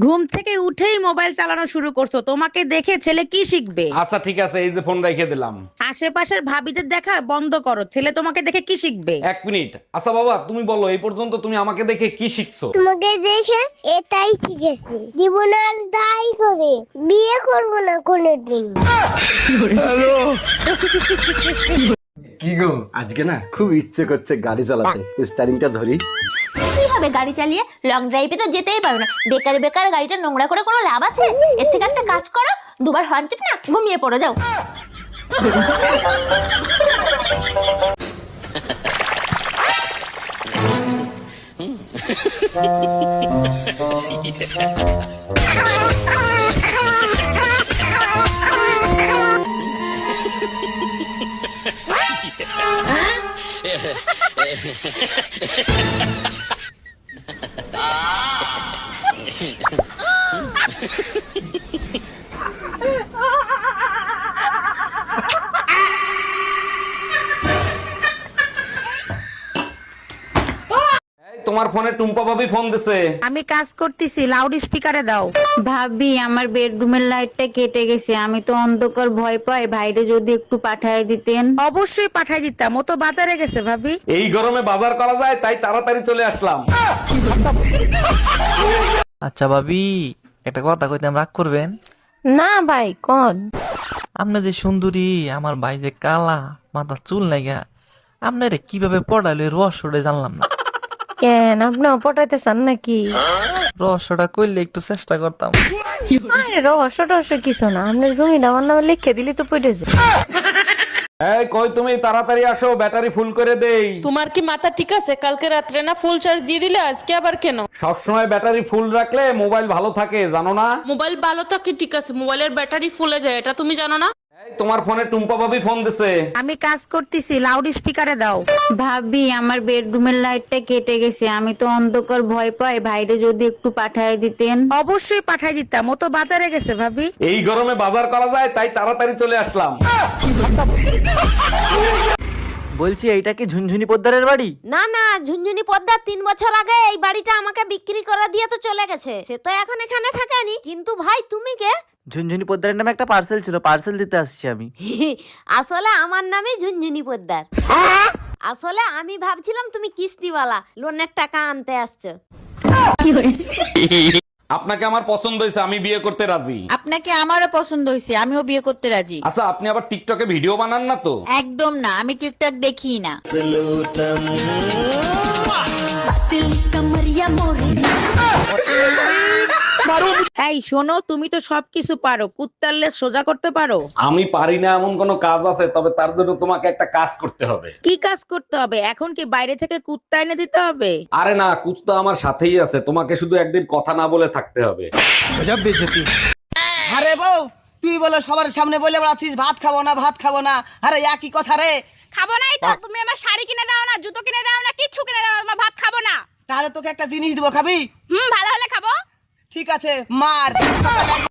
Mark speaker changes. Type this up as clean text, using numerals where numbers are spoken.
Speaker 1: ঘুম থেকে উঠেই মোবাইল চালানো শুরু করছো, তোমাকে দেখে ছেলে কি শিখবে?
Speaker 2: আচ্ছা ঠিক আছে, এই যে ফোন রেখে দিলাম।
Speaker 1: আশেপাশের ভাবিদের দেখা বন্ধ করো, ছেলে তোমাকে দেখে কি শিখবে?
Speaker 2: 1 মিনিট। আচ্ছা বাবা, তুমি বলো এই পর্যন্ত তুমি আমাকে দেখে কি শিখছো?
Speaker 3: তোমাকে দেখে এটাই শিখেছি, জীবন আর দায় করে বিয়ে করবো না কোনোদিন।
Speaker 4: কি গো, আজকে না খুব ইচ্ছে করছে গাড়ি চালাতে, স্টারিংটা ধরি।
Speaker 5: কি হবে গাড়ি চালিয়ে? লং ড্রাইভে তো যেতেই পারো না, বেকার বেকার গাড়িটা নোংরা করে কোনো লাভ আছে? এর থেকে একটা কাজ করো, দুবার হর্ন চেপে না ঘুমিয়ে পড়ো, যাও।
Speaker 2: এই, তোমার ফোনে টুম্পা ভাবি ফোন দিছে।
Speaker 1: আমি কাজ করতেছি, লাউড স্পিকারে দাও।
Speaker 6: ভাবি, আমার বেডরুমের লাইটটা কেটে গেছে, আমি তো অন্ধকার ভয় পাই, ভাইরে যদি একটু পাঠায় দিতেন।
Speaker 1: অবশ্যই পাঠাই দিতাম, ও তো বাজারে গেছে ভাবি।
Speaker 2: এই গরমে বাজার করা যায় তাই তাড়াতাড়ি চলে আসলাম।
Speaker 7: আচ্ছা ভাবি, একটা কথা কইতাম, রাগ করবেন
Speaker 5: না ভাই, কোন?
Speaker 7: আপনি যে সুন্দরী, আমার ভাই যে কালা, মাথার চুল নাইগা, আপনারে কিভাবে পড়াইলো এই রহস্যটা জানলাম না।
Speaker 5: কেন, আপনি পটাইতে চান নাকি?
Speaker 7: রহস্যটা কইলে একটু চেষ্টা করতাম।
Speaker 5: আরে রহস্য টহস্য কিছু না, আপনার জমিটা আমার নামে লিখে দিলি তো পড়ে যায়।
Speaker 2: এই কই তুমি, তাড়াতাড়ি আসো, ব্যাটারি ফুল করে দেই।
Speaker 8: তোমার কি মাথা ঠিক আছে? কালকে রাত্রে না ফুল চার্জ দিয়ে দিলে, আজকে আবার কেন?
Speaker 2: সবসময় ব্যাটারি ফুল রাখলে মোবাইল ভালো থাকে, জানো না?
Speaker 8: মোবাইল ভালো থাকে ঠিক আছে, মোবাইলের ব্যাটারি ফুলে যায়, এটা তুমি জানো না?
Speaker 2: এই, তোমার ফোনে টুম্পা ভাবি ফোন দিছে।
Speaker 1: আমি কাজ করতেছি, লাউড স্পিকারে দাও।
Speaker 6: ভাবি, আমার বেডরুমের লাইটটা কেটে গেছে, আমি তো অন্ধকার ভয় পাই, ভাইরে যদি একটু পাঠায় দিতেন।
Speaker 1: অবশ্যই পাঠাই দিতাম, ও তো বাজারে গেছে ভাবি।
Speaker 2: এই গরমে বাজার করা যায় তাই তাড়াতাড়ি চলে আসলাম।
Speaker 7: বলছি, এইটা কি ঝুনঝুনি পোদ্দারের বাড়ি?
Speaker 5: না না, ঝুনঝুনি পদ্মার 3 বছর আগে এই বাড়িটা আমাকে বিক্রি করে দিয়ে তো চলে গেছে, সে তো এখন এখানে থাকেনি। কিন্তু ভাই তুমি কে?
Speaker 7: ঝুনঝুনি পোদ্দারের নামে একটা পার্সেল ছিল, পার্সেল দিতে আসছি আমি।
Speaker 5: আসলে আমার নামই ঝুনঝুনি পোদ্দার। আসলে আমি ভাবছিলাম তুমি কিস্তিওয়ালা, লোনের টাকা আনতে আসছো।
Speaker 2: আপনাকে আমার পছন্দ হয়েছে, আমি বিয়ে করতে রাজি।
Speaker 9: আপনাকে আমারও পছন্দ হয়েছে, আমিও বিয়ে করতে রাজি।
Speaker 2: আচ্ছা, আপনি আবার টিকটকে ভিডিও বানান না তো?
Speaker 9: একদম না, আমি টিকটক দেখি না।
Speaker 1: এই শোনো, তুমি তো সবকিছু পারো, কুত্তার লেজ সোজা করতে পারো?
Speaker 2: আমি পারি না এমন কোনো কাজ আছে, তবে তার জন্য তোমাকে একটা কাজ করতে হবে।
Speaker 1: কি কাজ করতে হবে? এখন কি বাইরে থেকে কুত্তা এনে দিতে হবে?
Speaker 2: আরে না, কুত্তা আমার সাথেই আছে, তোমাকে শুধু একদিন কথা না বলে থাকতে হবে।
Speaker 10: আরে বউ, তুই বলে সবার সামনে বলে বেড়াচ্ছিস ভাত খাবো না, ভাত খাবো না। আরে একই কথা রে।
Speaker 5: খাবো নাই তো? তুমি আমার শাড়ি কিনে দাও না, জুতো কিনে দাও না, কিচ্ছু কিনে দাও না, তোমার ভাত খাবো না।
Speaker 10: তাহলে তোকে একটা জিনিস দিব, খাবি?
Speaker 5: ভালো হলে খাবো।
Speaker 10: ঠিক আছে, মার। সকালে